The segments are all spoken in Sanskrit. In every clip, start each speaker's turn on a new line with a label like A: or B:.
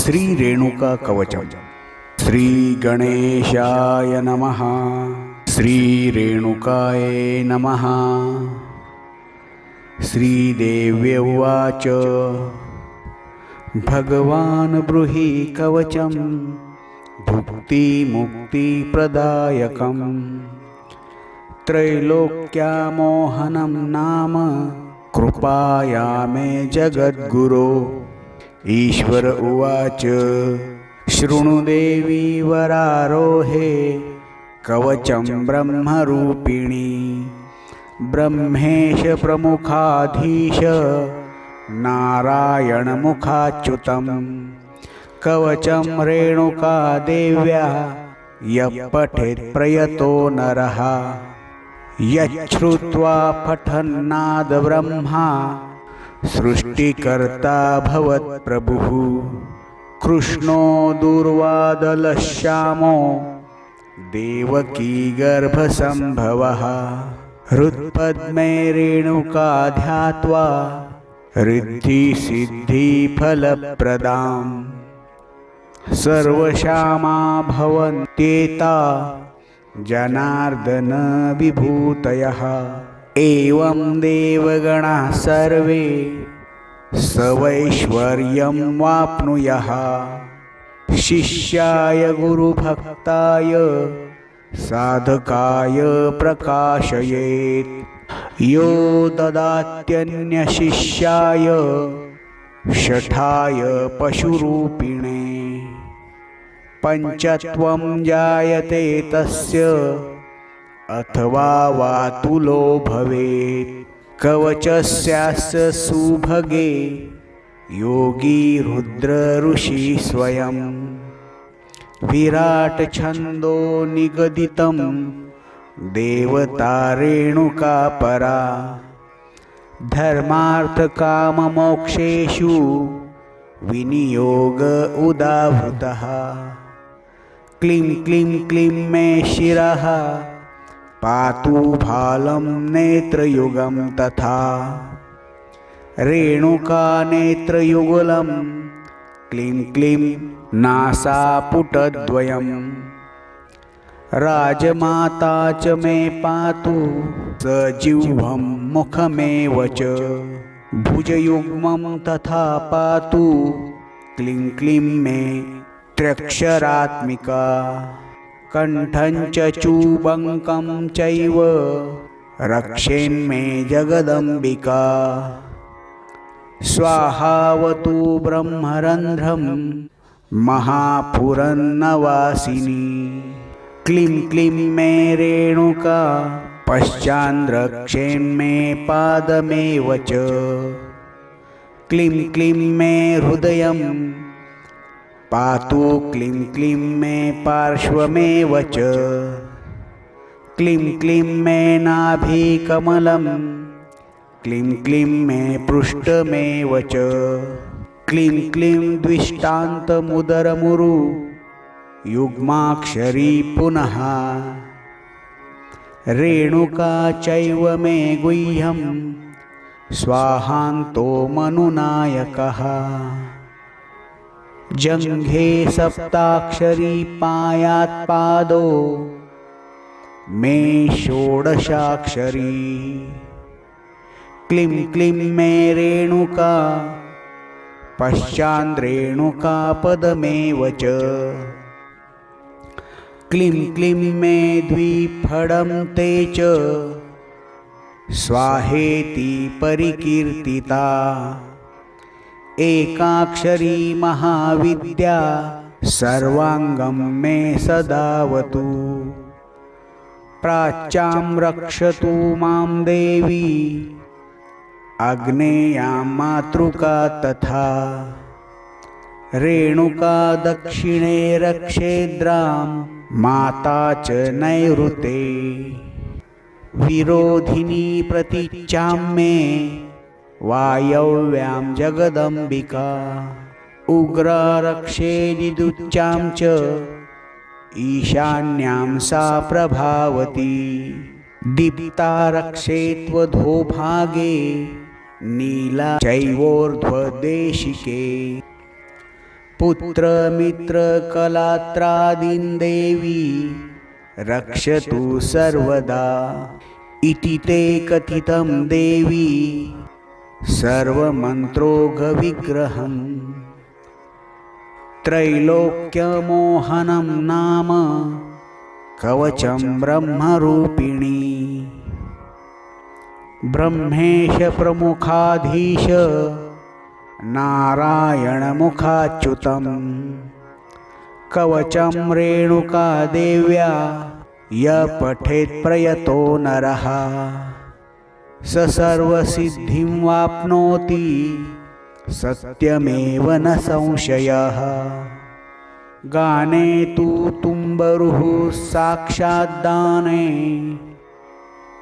A: श्री रेणुका कवचम. श्री गणेशाय नमः. श्री रेणुकाय नमः. श्रीदेव्य उवाच. भगवान् ब्रूहि कवचं भुक्तिमुक्तिप्रदायकं त्रैलोक्यामोहनं नाम कृपाया मे जगद्गुरो. ईश्वर उवाच. शृणु देवी वरारोहे कवचं ब्रह्मरूपिणी. ब्रह्मेश प्रमुखाधीश नारायणमुखाच्युतं. कवचं रेणुका देव्या यः पठेत् प्रयतो नरः. यच्छ्रुत्वा पठन्नाद ब्रह्मा सृष्टिकर्ता भवत्प्रभुः. कृष्णो दूर्वादलश्यामो देवकी गर्भसम्भवः. हृत्पद्मे रेणुका ध्यात्वा रिद्धिसिद्धिफलप्रदाम्. सर्वशामा भवन्त्येता जनार्दन विभूतयः. एवं देवगणाः सर्वे सवैश्वर्यं वाप्नुयः. शिष्याय गुरुभक्ताय साधकाय प्रकाशयेत्. यो ददात्यन्यशिष्याय शठाय पशुरूपिणे. पञ्चत्वं जायते तस्य अथवा वातुलो भवेत्. कवचस्यास्य सुभगे योगी रुद्र ऋषि स्वयं. विराट छन्दो निगदितं देवता रेणुका परा. धर्मार्थकाममोक्षेषु विनियोग उदाहृतः. क्लीं क्लीं क्लीं मे शिरः पातु भालं नेत्रयुगं तथा. रेणुका नेत्रयुगलं क्लीं क्लीं नासापुटद्वयम्. राजमाता च मे पातु सजिह्वं मुखमेव च. भुजयुग्मं तथा पातु क्लीं क्लीं मे त्र्यक्षरात्मिका. कण्ठं च चूबङ्कं चैव रक्षेन्मे जगदम्बिका. स्वाहावतु ब्रह्मरन्ध्रं महापुरन्नवासिनी. क्लीं क्लीं मे रेणुका पश्चाद्रक्षेन्मे पादमेव च. क्लीं क्लीं मे हृदयं पातु क्लीं क्लीं मे पार्श्वमेव च. क्लीं क्लीं मे नाभिकमलं क्लीं क्लीं मे पृष्ठमेव च. क्लीं क्लीं द्विष्टान्तमुदरमुरु युग्माक्षरी पुनः. रेणुका चैव मे गुह्यं स्वाहान्तो मनुनायकः. जङ्घे सप्ताक्षरी पायात् पादो मे षोडशाक्षरी. क्लीं क्लीं मे रेणुका पश्चाद्रेणुका पदमेव च. क्लीं क्लीं मे द्विफलं ते च स्वाहेति परिकीर्तिता. एकाक्षरी महाविद्या सर्वाङ्गं मे सदावतु. प्राच्यां रक्षतु मां देवी आग्नेयां मातृका तथा. रेणुका दक्षिणे रक्षेद्रां माता च नैऋते. विरोधिनी प्रतीच्यां मे वायव्यां जगदम्बिका. उग्रा रक्षेदिदुच्चां च ईशान्यां सा प्रभावती. दीप्ता रक्षेत्वधोभागे नीला चैवोर्ध्वदेशिके. पुत्रमित्रकलात्रादीन् देवी रक्षतु सर्वदा इति ते कथितं देवी सर्वमन्त्रोघविग्रहम्। त्रैलोक्यमोहनं नाम कवचं ब्रह्मरूपिणी। ब्रह्मेश प्रमुखाधीश नारायणमुखाच्युतं कवचं रेणुका देव्या य पठेत् प्रयतो नरः स सर्वसिद्धिं वाप्नोति सत्यमेव न संशयः। गाने तु तुम्बरुः साक्षाद्दाने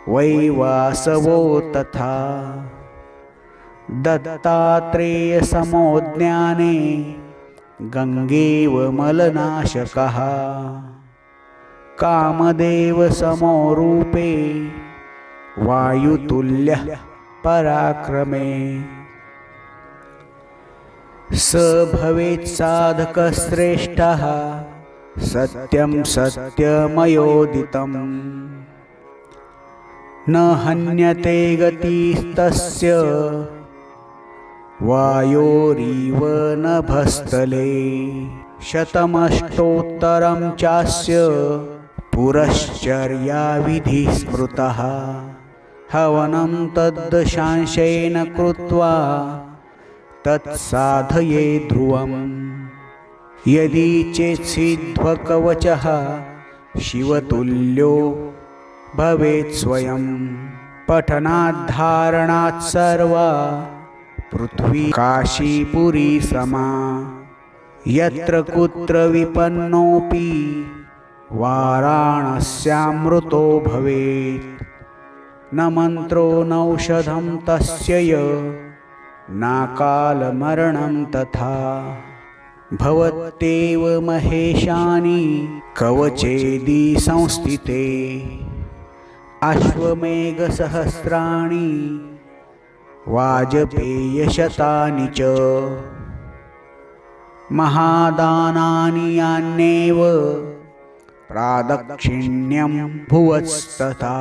A: वैवासवो तथा दत्तात्रेयसमो ज्ञाने गङ्गेव मलनाशकः कामदेवसमो रूपे वायुतुल्यः पराक्रमे स भवेत् साधकश्रेष्ठः सत्यं सत्यमयोदितम् न हन्यते गतिस्तस्य वायोरिव नभस्थले शतमष्टोत्तरं चास्य पुरश्चर्याविधिः स्मृतः हवनं तद्दशांशेन कृत्वा तत्साधये ध्रुवम् यदि चेत् सिद्ध्वकवचः शिवतुल्यो भवेत् स्वयं पठनाद्धारणात् सर्वा पृथ्वी काशीपुरी समा यत्र कुत्र विपन्नोऽपि वाराणस्यामृतो भवेत् न मन्त्रो नौषधं तस्य य नाकालमरणं तथा भवत्येव महेशानि कवचेदि संस्थिते अश्वमेघसहस्राणि वाजपेयशतानि च महादानानि यान्येव प्रादक्षिण्यं भुवस्तथा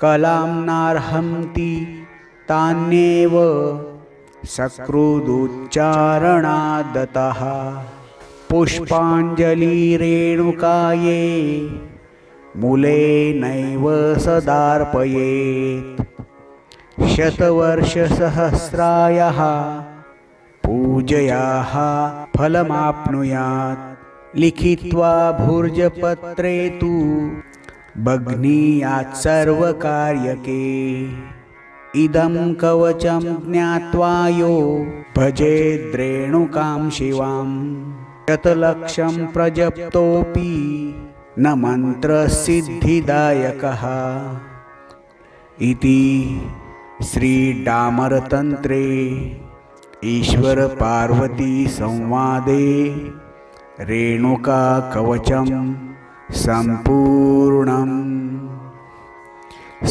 A: कलां नार्हन्ति तान्येव सकृदुच्चारणादतः पुष्पाञ्जलिरेणुकायै मूलेनैव सदार्पयेत् शतवर्षसहस्रायाः पूजयाः फलमाप्नुयात् लिखित्वा भूर्जपत्रे तु बध्नीयात् सर्वकार्यके इदं कवचं ज्ञात्वा यो भजेद्रेणुकां शिवां शतलक्षं प्रजप्तोऽपि न मन्त्रसिद्धिदायकः इति श्रीडामरतन्त्रे ईश्वरपार्वती संवादे रेणुकाकवचं सम्पूर्णम्।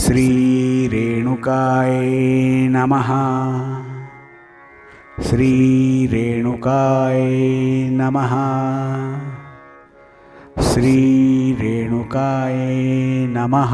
A: श्रीरेणुकाय नमः। श्रीरेणुकाय नमः। श्रीरेणुकाय नमः।